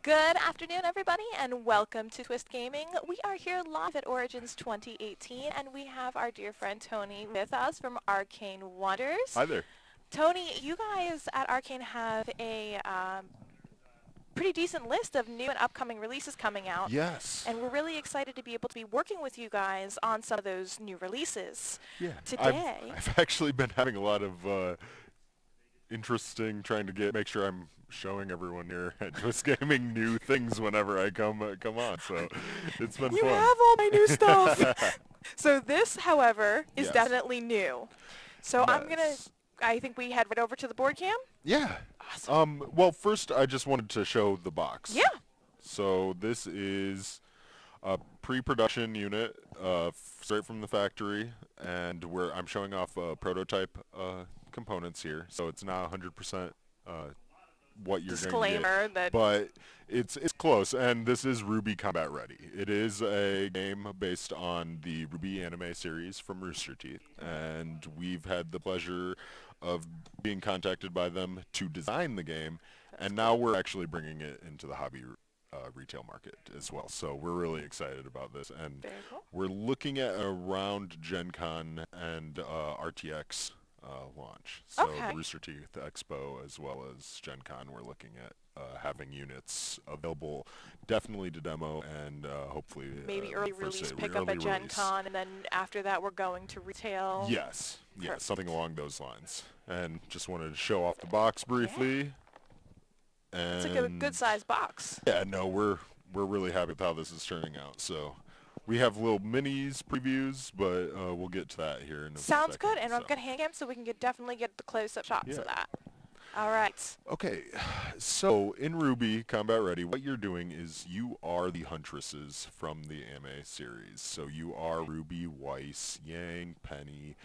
Good afternoon, everybody, and welcome to Twist Gaming. We are here live at Origins 2018, and we have our dear friend Tony with us from Arcane Wonders. Hi there. Tony, you guys at Arcane have a pretty decent list of new and upcoming releases coming out, Yes. and we're really excited to be able to be working with you guys on some of those new releases Yeah. today. I've actually been having a lot of interesting trying to make sure I'm showing everyone here at Twist Gaming new things whenever I come on. So it's been You fun. have all my new stuff! So this, however, is Yes. definitely new. So Yes. I think we head right over to the board cam. Yeah. Awesome. Well, first I just wanted to show the box. Yeah. So this is a pre-production unit, straight from the factory, and I'm showing off prototype components here. So it's not 100% what you're going to Disclaimer get, that but it's close. And this is RWBY Combat Ready. It is a game based on the RWBY anime series from Rooster Teeth, and we've had the pleasure of being contacted by them to design the game, and now we're actually bringing it into the hobby retail market as well. So we're really excited about this, and very cool. we're looking at around Gen Con and RTX launch. So Okay. the Rooster Teeth Expo as well as Gen Con, we're looking at having units available definitely to demo and hopefully Maybe early for release sale, pickup early at Gen release. Con, and then after that we're going to retail. Yes, yes, Perfect. something along those lines. And just wanted to show off the box briefly. It's And like a good sized box. yeah, no, we're really happy with how this is turning out. So we have little minis previews, but we'll get to that here in a Sounds second. good, and so. I've got hand cam so we can definitely get the close-up shots Yeah. of that. All right. Okay, so in RWBY Combat Ready, what you're doing is you are the huntresses from the anime series. So you are Ruby, Weiss, Yang, Penny,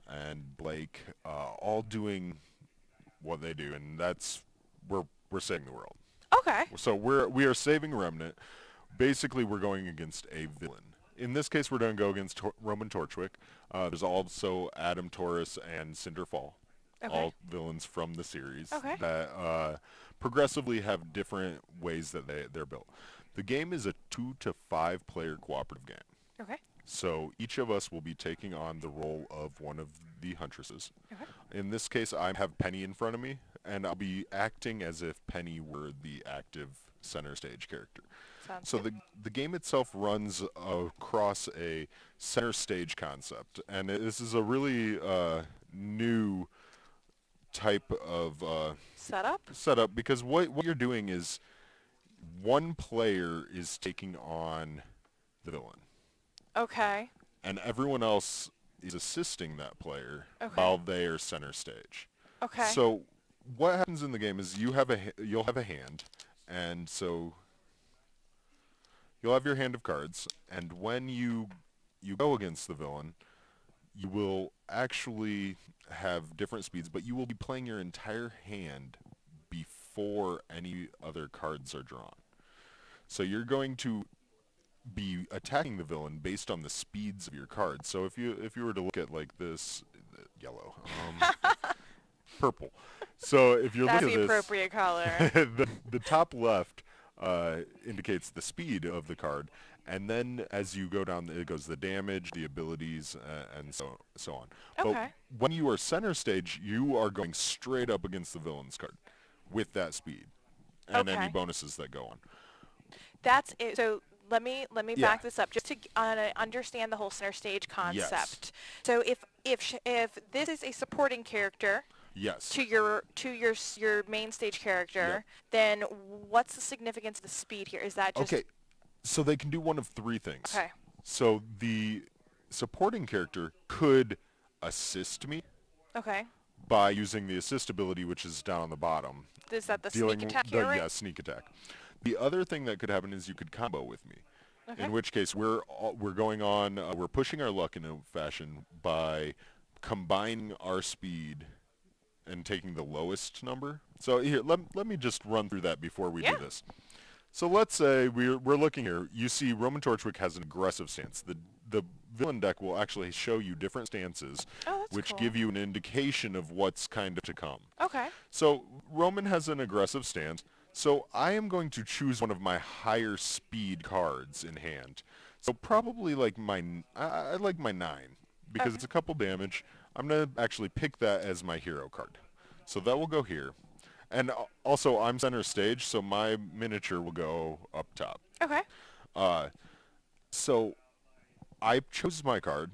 and Blake, all doing what they do, and that's we're saving the world. Okay. So we are saving Remnant. Basically, we're going against a villain. In this case, we're going to go against Roman Torchwick. There's also Adam Taurus and Cinderfall. Okay. All villains from the series Okay. that progressively have different ways that they're built. The game is a 2 to 5 player cooperative game. Okay. So each of us will be taking on the role of one of the huntresses. Okay. In this case, I have Penny in front of me, and I'll be acting as if Penny were the active center stage character. Sounds So good. the game itself runs across a center stage concept, and this is a really new type of setup because what you're doing is one player is taking on the villain, Okay. and everyone else is assisting that player Okay. while they are center stage. Okay. So what happens in the game is you'll have a hand, and so you'll have your hand of cards, and when you go against the villain, you will actually have different speeds, but you will be playing your entire hand before any other cards are drawn. So you're going to be attacking the villain based on the speeds of your cards. So if you were to look at like this, yellow, purple. So if you're That's looking the at this, appropriate color. the top left indicates the speed of the card, and then as you go down, it goes the damage, the abilities, and so on. Okay. But when you are center stage, you are going straight up against the villain's card with that speed, and Okay. any bonuses that go on. That's it. So let me Yeah. back this up just to understand the whole center stage Yes. concept. So if this is a supporting character Yes. to your main stage character, then what's the significance of the speed here? Is that just Okay. So they can do one of three things. Okay. So the supporting character could assist me Okay. by using the assist ability, which is down on the bottom. Is that the Dealing sneak attack the here, right? yeah, sneak attack. The other thing that could happen is you could combo with me. Okay. In which case we're going on we're pushing our luck in a fashion by combining our speed and taking the lowest number. So here, let me just run through that before we Yeah. do this. So let's say we're looking here. You see Roman Torchwick has an aggressive stance. The villain deck will actually show you different stances, Oh, that's which cool. give you an indication of what's kind of to come. Okay. So Roman has an aggressive stance. So I am going to choose one of my higher speed cards in hand. So probably like I like my 9 because Okay. it's a couple damage. I'm going to actually pick that as my hero card. So that will go here. And also I'm center stage, so my miniature will go up top. Okay. Uh, so I chose my card.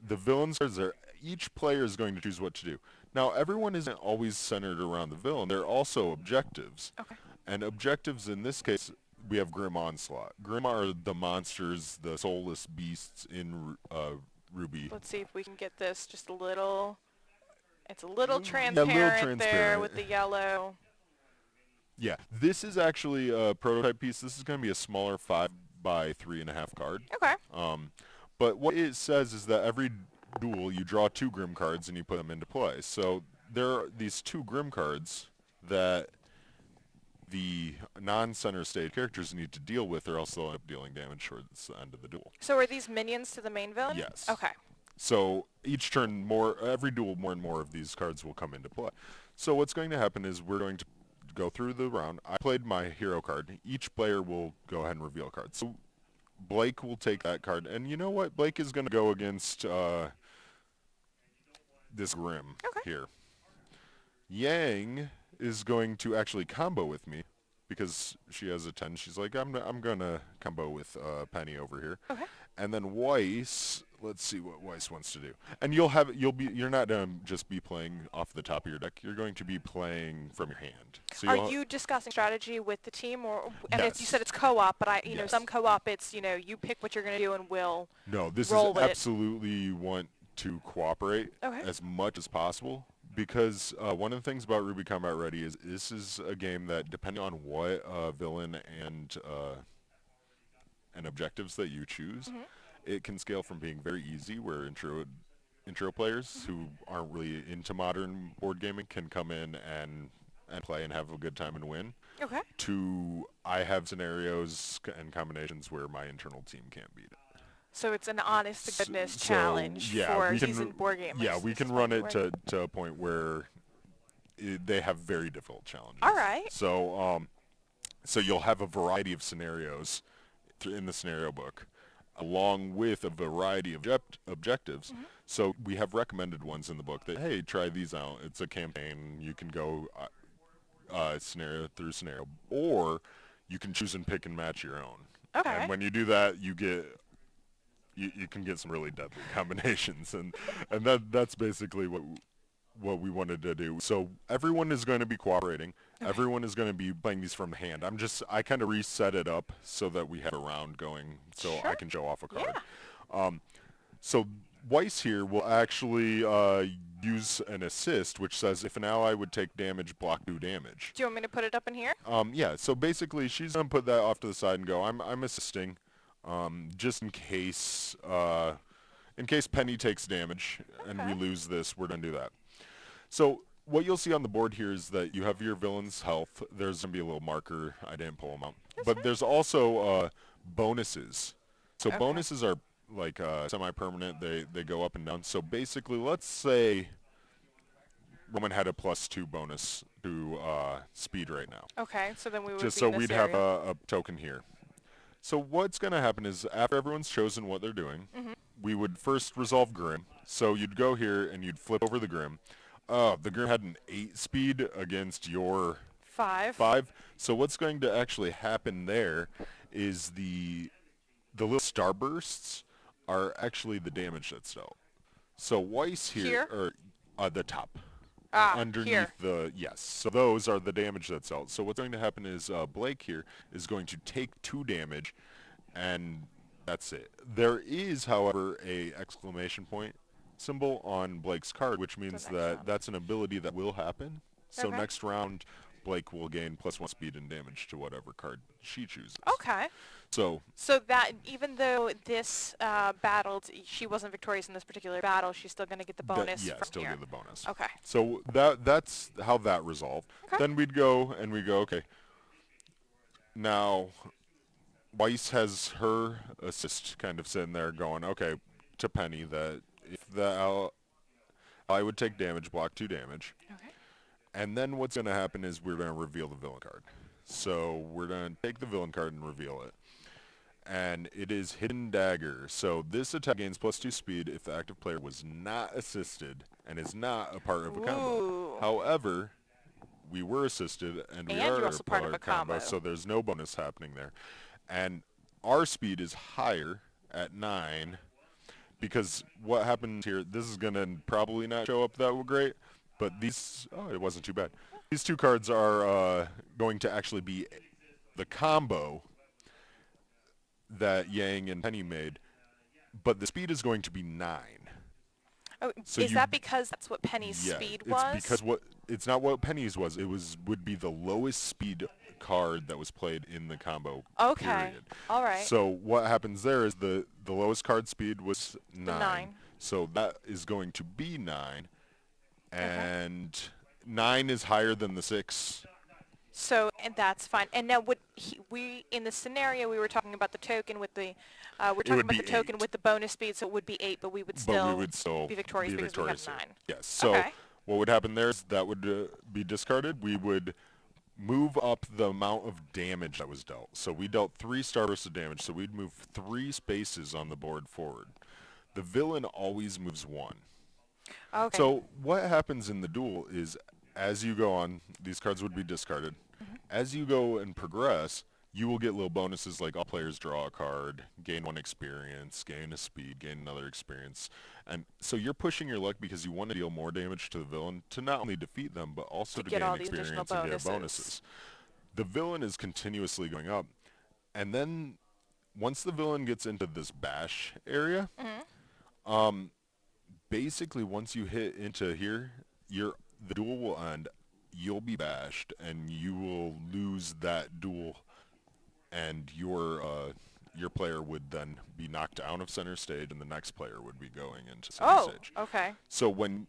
The villain's cards are, each player is going to choose what to do. Now everyone isn't always centered around the villain. There are also objectives. Okay. And objectives in this case, we have Grim Onslaught. Grim are the monsters, the soulless beasts in RWBY. Let's see if we can get this just a little. It's a little Yeah, a little transparent there transparent. with the yellow. Yeah, this is actually a prototype piece. This is going to be a smaller 5 by 3.5 card. Okay. But what it says is that every duel you draw 2 Grim cards and you put them into play. So there are these 2 Grim cards that the non-center stage characters need to deal with, or else they'll end up dealing damage towards the end of the duel. So are these minions to the main villain? Yes. Okay. So each turn, every duel, more and more of these cards will come into play. So what's going to happen is we're going to go through the round. I played my hero card. Each player will go ahead and reveal a card. So Blake will take that card, and you know what? Blake is going to go against this Grim Okay. here. Yang is going to actually combo with me because she has a 10. She's like, I'm gonna combo with Penny over here. Okay. And then Weiss, let's see what Weiss wants to do. And you're not just be playing off the top of your deck. You're going to be playing from your hand. So Are you discussing strategy with the team, and you Yes. said it's co-op, but Yes. some co-op it's you pick what you're gonna do and we'll No, this roll is with it. absolutely want to cooperate Okay. as much as possible because one of the things about RWBY Combat Ready is this is a game that, depending on what villain and objectives that you choose, it can scale from being very easy, where intro players who aren't really into modern board gaming can come in and play and have a good time and win, Okay. to I have scenarios and combinations where my internal team can't beat it. So it's an honest to goodness So, challenge yeah, for we can seasoned board gamers. Yeah, we This can is run what it to a point where they have very difficult challenges. All right. So so you'll have a variety of scenarios in the scenario book, along with a variety of objectives. So we have recommended ones in the book that, hey, try these out. It's a campaign. You can go scenario through scenario, or you can choose and pick and match your own. Okay. And when you do that, you can get some really deadly combinations, and that's basically what we wanted to do. So everyone is going to be cooperating. Okay. Everyone is going to be playing these from hand. I kind of reset it up so that we have a round going, so Sure. I can show off a card. Yeah. So Weiss here will actually use an assist, which says if an ally would take damage, block 2 damage. Do you want me to put it up in here? Yeah, so basically she's going to put that off to the side and go, I'm assisting, just in case Penny takes damage and we Okay. lose this, we're going to do that. So what you'll see on the board here is that you have your villain's health. There's going to be a little marker. I didn't pull them out. But there's also bonuses. So Okay. bonuses are like semi-permanent. They go up and down. So basically, let's say Roman had a +2 bonus to speed right now. Okay. So then we would Just be so in this we'd area. have a token here. So what's going to happen is after everyone's chosen what they're doing, we would first resolve Grim. So you'd go here and you'd flip over the Grim. The Grim had an 8 speed against your 5. 5. So what's going to actually happen there is the little starbursts are actually the damage that's dealt. So Weiss here, Here? or the top. Ah, Underneath here. yes. So those are the damage that's dealt. So what's going to happen is Blake here is going to take 2 damage, and that's it. There is, however, a exclamation point symbol on Blake's card, which means next that round. that's an ability that will happen. So Okay. next round, Blake will gain +1 speed and damage to whatever card she chooses. Okay. So So that even though this she wasn't victorious in this particular battle, she's still going to get the bonus yeah, from still here. get the bonus. Okay. So that's how that resolved. Okay. Then we'd go, okay. Now, Weiss has her assist kind of sitting there going, okay, to Penny, that if the ally would take damage, block 2 damage. Okay. And then what's going to happen is we're going to reveal the villain card. So we're going to take the villain card and reveal it. And it is Hidden Dagger. So this attack gains +2 speed if the active player was not assisted and is not a part of a combo. Ooh. However, we were assisted and we And are you're also a part of a combo. so there's no bonus happening there. And our speed is higher at 9 because what happens here, this is going to probably not show up that great, but these, it wasn't too bad. These two cards are going to actually be the combo that Yang and Penny made, but the speed is going to be 9. Oh, So is that because that's what Penny's Yeah, speed was? it's because it's not what Penny's was. It would be the lowest speed card that was played in the combo. Okay. Period. All right. So what happens there is the lowest card speed was 9. 9. So that is going to be 9, and 9 is higher than the 6. So, and that's fine. And now, we in the scenario we were talking about the token with the, we're talking would about be the token 8. with the bonus speed, so it would be 8, but we would still be victorious because we have 9. Yes. So Okay. what would happen there is that would be discarded. We would move up the amount of damage that was dealt. So we dealt 3 starbursts of damage, so we'd move 3 spaces on the board forward. The villain always moves 1. Okay. So what happens in the duel is, as you go on, these cards would be discarded. As you go and progress, you will get little bonuses like all players draw a card, gain 1 experience, gain a speed, gain another experience. And so you're pushing your luck because you want to deal more damage to the villain to not only defeat them, but also to get gain all these additional experience and get bonuses. The villain is continuously going up. And then once the villain gets into this bash area, basically once you hit into here, the duel will end. You'll be bashed, and you will lose that duel, and your player would then be knocked out of center stage, and the next player would be going into center stage. Okay. So when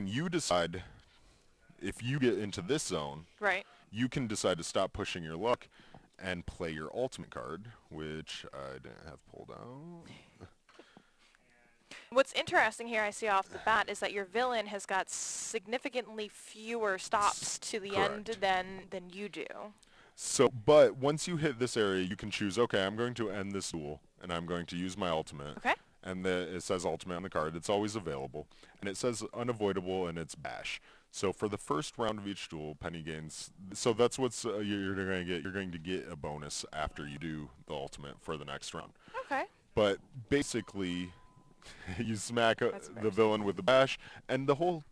you decide if you get into this zone, Right. you can decide to stop pushing your luck and play your ultimate card, which I didn't have pulled out. What's interesting here I see off the bat is that your villain has got significantly fewer stops to the end than you do. So, but once you hit this area, you can choose, okay, I'm going to end this duel, and I'm going to use my ultimate. Okay. And it says ultimate on the card. It's always available. And it says unavoidable, and it's bash. So for the first round of each duel, Penny gains. So that's what's you're going to get. You're going to get a bonus after you do the ultimate for the next round. Okay. But basically, you smack the villain with the bash, and the whole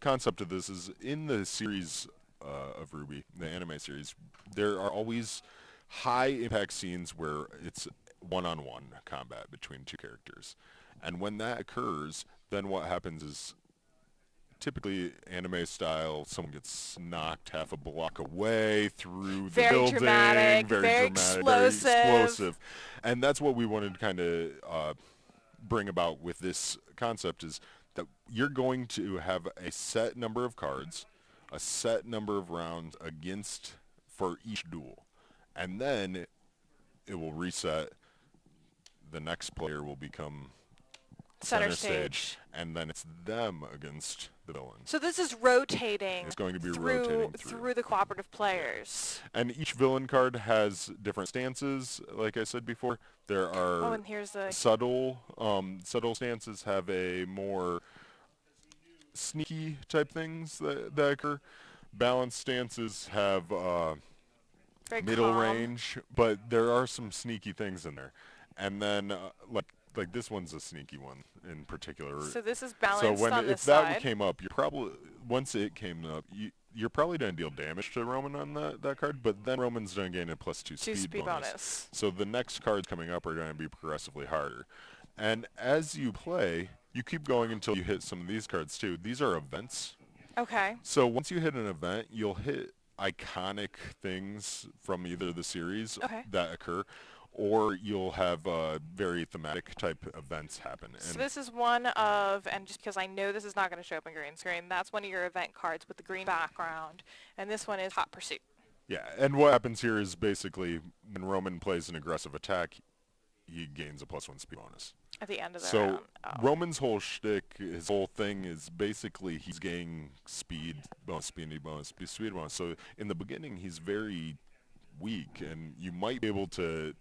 concept of this is in the series of RWBY, the anime series, there are always high impact scenes where it's one-on-one combat between 2 characters. And when that occurs, then what happens is typically anime style, someone gets knocked half a block away through the building. Dramatic, very explosive. And that's what we wanted to kind of bring about with this concept, is that you're going to have a set number of cards, a set number of rounds for each duel, and then it will reset. The next player will become center stage, and then it's them against the villain. So this is rotating. It's going to be rotating rotating through the cooperative players. And each villain card has different stances. Like I said before, there are and here's the subtle stances have a more sneaky type things that occur. Balanced stances have very middle calm range, but there are some sneaky things in there. And then like this one's a sneaky one in particular. So this is balanced on this if that side. came up, once it came up, you're probably going to deal damage to Roman on that card, but then Roman's going to gain a +2 speed bonus. So the next cards coming up are going to be progressively harder. And as you play, you keep going until you hit some of these cards too. These are events. Okay. So once you hit an event, you'll hit iconic things from either the series that occur, or you'll have very thematic type events happen. So this is one of, and just because I know this is not going to show up in green screen, that's one of your event cards with the green background, and this one is Hot Pursuit. Yeah, and what happens here is basically when Roman plays an aggressive attack, he gains a +1 speed bonus. At the end of the So round. Oh. Roman's whole shtick, his whole thing is basically he's gaining speed bonus, speed bonus. So in the beginning, he's very weak, and you might be able to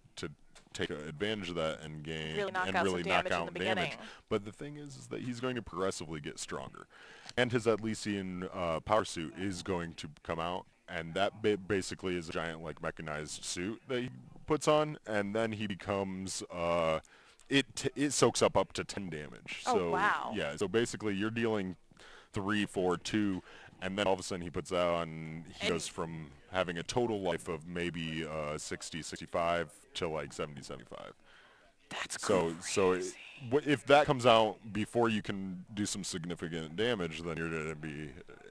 take advantage of that and gain Really knock and out some really knock damage in the out damage. beginning. But the thing is that he's going to progressively get stronger, and his Atlesian power suit is going to come out, and that basically is a giant like mechanized suit that he puts on, and then he becomes it soaks up to 10 damage. Oh, So wow. yeah, so basically you're dealing 3, 4, 2, and then all of a sudden he puts that on. He goes from having a total life of maybe 60, 65 to like 70, 75. That's So crazy. if that comes out before you can do some significant damage, then you're going to be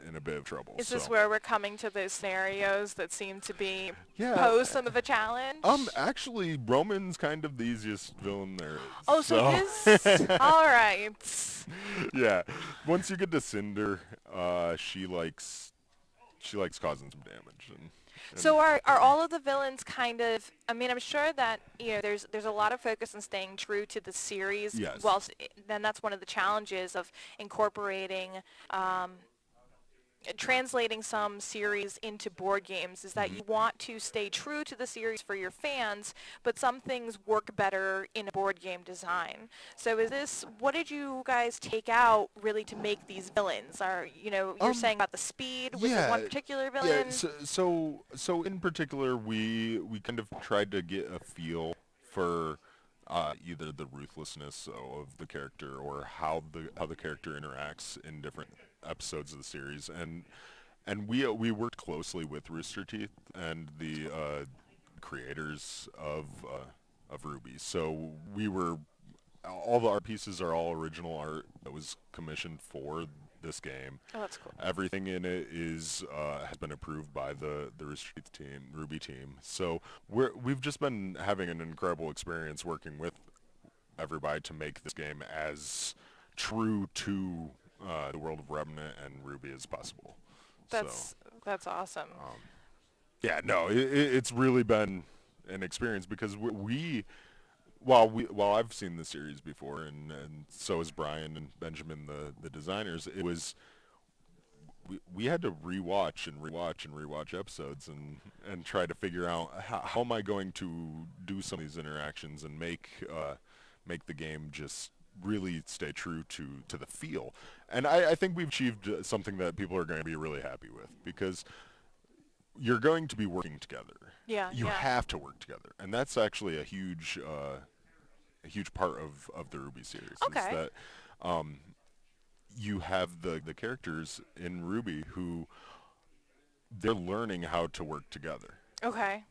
in a bit of trouble. Is this So where we're coming to those scenarios that seem to be yeah, pose some of a challenge? actually Roman's kind of the easiest villain there is. Oh, so his. All right. Yeah, once you get to Cinder, she likes causing some damage. And So are all of the villains kind of? I mean, I'm sure that there's a lot of focus on staying true to the series. Yes. Well, then that's one of the challenges of incorporating. Translating some series into board games is that you want to stay true to the series for your fans, but some things work better in a board game design. So what did you guys take out really to make these villains? You're saying about the speed with the one particular villain? Yeah, so in particular, we kind of tried to get a feel for either the ruthlessness of the character or how the character interacts in different episodes of the series, and we worked closely with Rooster Teeth and the creators of RWBY. So all the art pieces are all original art that was commissioned for this game. Oh, that's cool. Everything in it has been approved by the Rooster Teeth team, RWBY team. So we've just been having an incredible experience working with everybody to make this game as true to the world of Remnant and RWBY as possible. That's awesome. Yeah, no, it's really been an experience because while I've seen the series before, and so has Brian and Benjamin, the designers, we had to rewatch episodes and try to figure out how am I going to do some of these interactions and make the game just really stay true to the feel. And I think we've achieved something that people are going to be really happy with, because you're going to be working together. Yeah, You yeah. have to work together, and that's actually a huge part of the RWBY series. Okay. Is that you have the characters in RWBY who they're learning how to work together. Okay.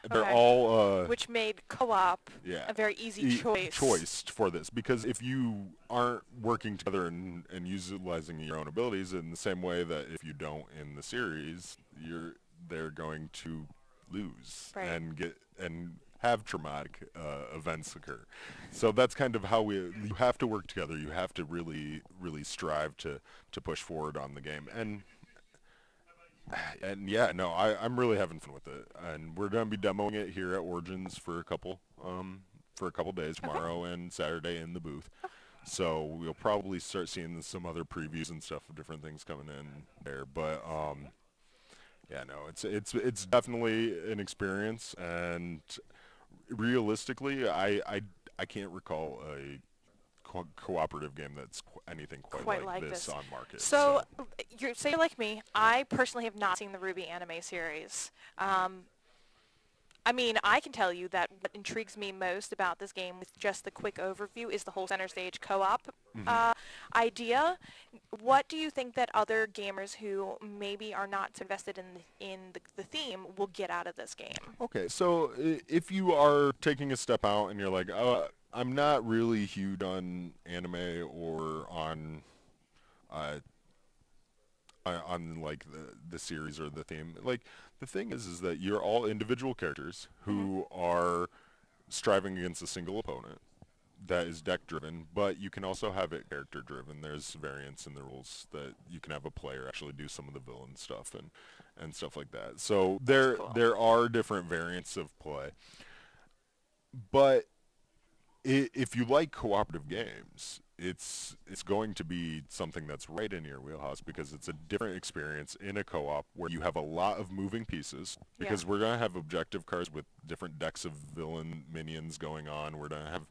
They're Okay. all Which made co-op yeah, a very easy choice for this, because if you aren't working together and utilizing your own abilities in the same way that if you don't in the series, they're going to lose Right. and have traumatic events occur. So that's kind of how you have to work together. You have to really strive to push forward on the game. And yeah, no, I'm really having fun with it, and we're gonna be demoing it here at Origins for a couple days, tomorrow and Saturday in the booth. So we'll probably start seeing some other previews and stuff of different things coming in there. But yeah, no, it's definitely an experience, and realistically, I can't recall a cooperative game that's anything quite like this on market. So you're like me. I personally have not seen the RWBY anime series. I mean, I can tell you that what intrigues me most about this game, with just the quick overview, is the whole center stage co-op idea. What do you think that other gamers who maybe are not so invested in the theme will get out of this game? Okay, so if you are taking a step out and you're like, I'm not really huge on anime or on like the series or the theme, like the thing is that you're all individual characters who are striving against a single opponent that is deck driven, but you can also have it character driven. There's variants in the rules that you can have a player actually do some of the villain stuff and stuff like that. So there are different variants of play, but if you like cooperative games, it's going to be something that's right in your wheelhouse because it's a different experience in a co-op where you have a lot of moving pieces. Yeah. Because we're gonna have objective cards with different decks of villain minions going on. We're gonna have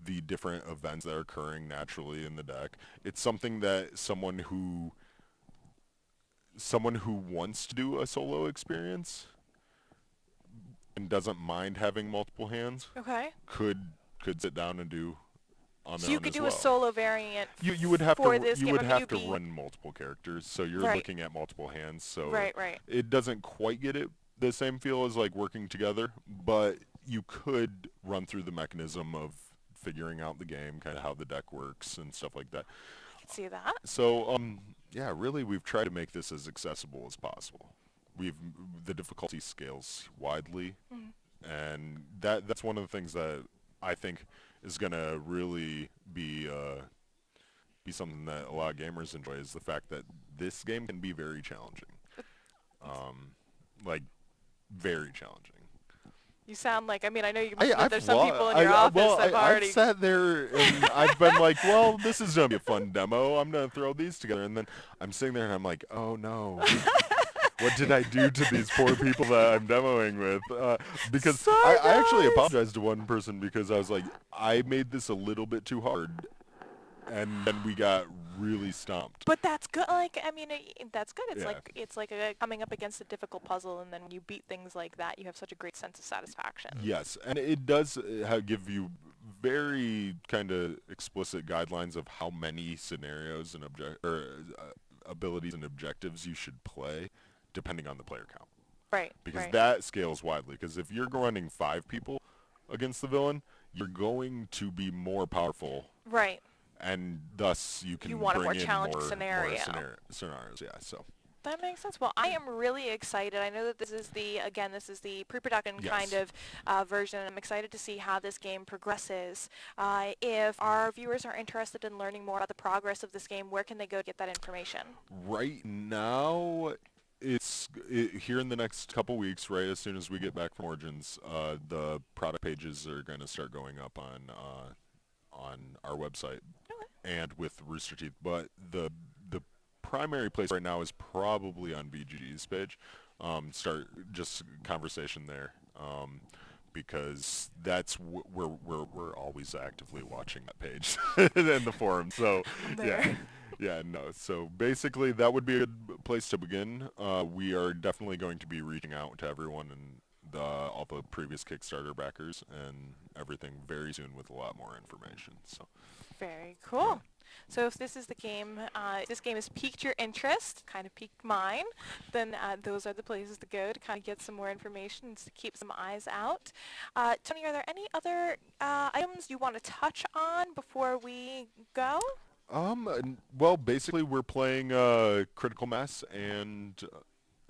the different events that are occurring naturally in the deck. It's something that someone who wants to do a solo experience and doesn't mind having multiple hands Okay. could sit down and do on So their you own could as do well. a solo variant You would have for to this you game, would or have could to you be... run multiple characters, so you're Right. looking at multiple hands. So Right, right. it doesn't quite get it the same feel as like working together, but you could run through the mechanism of figuring out the game, kind of how the deck works and stuff like that. I can see that. So yeah, really we've tried to make this as accessible as possible. The difficulty scales widely, and that's one of the things that I think is gonna really be something that a lot of gamers enjoy, is the fact that this game can be very challenging. Like very challenging. You sound like, I mean, I know you I, mentioned that I've there's some wa- people in your office well, that have already... I've sat there and I've been like, well, this is gonna be a fun demo. I'm gonna throw these together, and then I'm sitting there and I'm like, oh no, what did I do to these poor people that I'm demoing with? Because Sorry, I actually guys. apologized to one person because I was like, I made this a little bit too hard, and then we got really stomped. But that's good. Like, I mean, that's good. It's Yeah. like coming up against a difficult puzzle, and then when you beat things like that, you have such a great sense of satisfaction. Yes, and it does give you very kind of explicit guidelines of how many scenarios and abilities and objectives you should play, depending on the player count. Right. Because right. that scales widely. Because if you're running 5 people against the villain, you're going to be more powerful, Right. and thus you can You want a bring more in challenging more scenario. scenarios. Yeah, so. That makes sense. Well, I am really excited. I know that this is the pre-production Yes. kind of version. I'm excited to see how this game progresses. If our viewers are interested in learning more about the progress of this game, where can they go to get that information? Right now, here in the next couple weeks, right as soon as we get back from Origins, the product pages are going to start going up on our website and with Rooster Teeth. But the primary place right now is probably on VGG's page. Start just conversation there, because that's where we're always actively watching that page and the forum. So yeah. Yeah, no. So basically, that would be a good place to begin. We are definitely going to be reaching out to everyone and all the previous Kickstarter backers and everything very soon with a lot more information. So Very cool. So if this is the game, if this game has piqued your interest, kind of piqued mine, then those are the places to go to kind of get some more information and to keep some eyes out. Tony, are there any other items you want to touch on before we go? Well, basically, we're playing Critical Mass and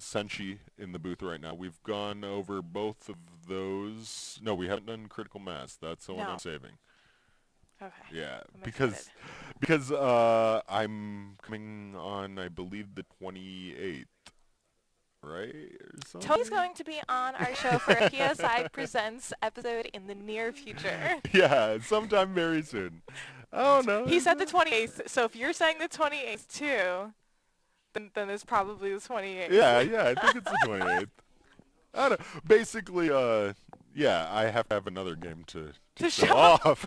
Senshi in the booth right now. We've gone over both of those. No, we haven't done Critical Mass. That's the one I'm saving. Okay. Yeah, I'm because I'm coming on, I believe, the 28th, right? Or something? Tony's going to be on our show for a PSI Presents episode in the near future. Yeah, sometime very soon. Oh no. He said the 28th, so if you're saying the 28th too, then it's probably the 28th. Yeah, I think it's the 28th. I don't know. Basically, yeah, I have to have another game to show off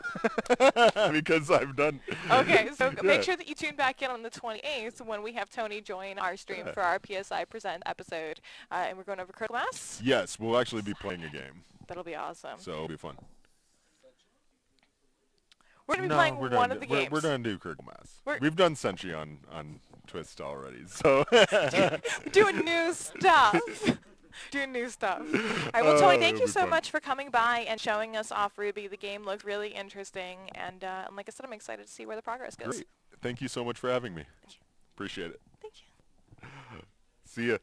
because I've done. Okay, so make sure that you tune back in on the 28th when we have Tony join our stream for our PSI Present episode, and we're going over Critical Mass. Yes, we'll actually be playing a game. That'll be awesome. So it'll be fun. We're going to be playing one of the games. We're going to do Critical Mass. We've done Senshi on Twist already, so. Doing new stuff. Doing new stuff. All right, well, Tony, thank you so much for coming by and showing us off RWBY. The game looks really interesting, and like I said, I'm excited to see where the progress goes. Great. Thank you so much for having me. Appreciate it. Thank you. See ya.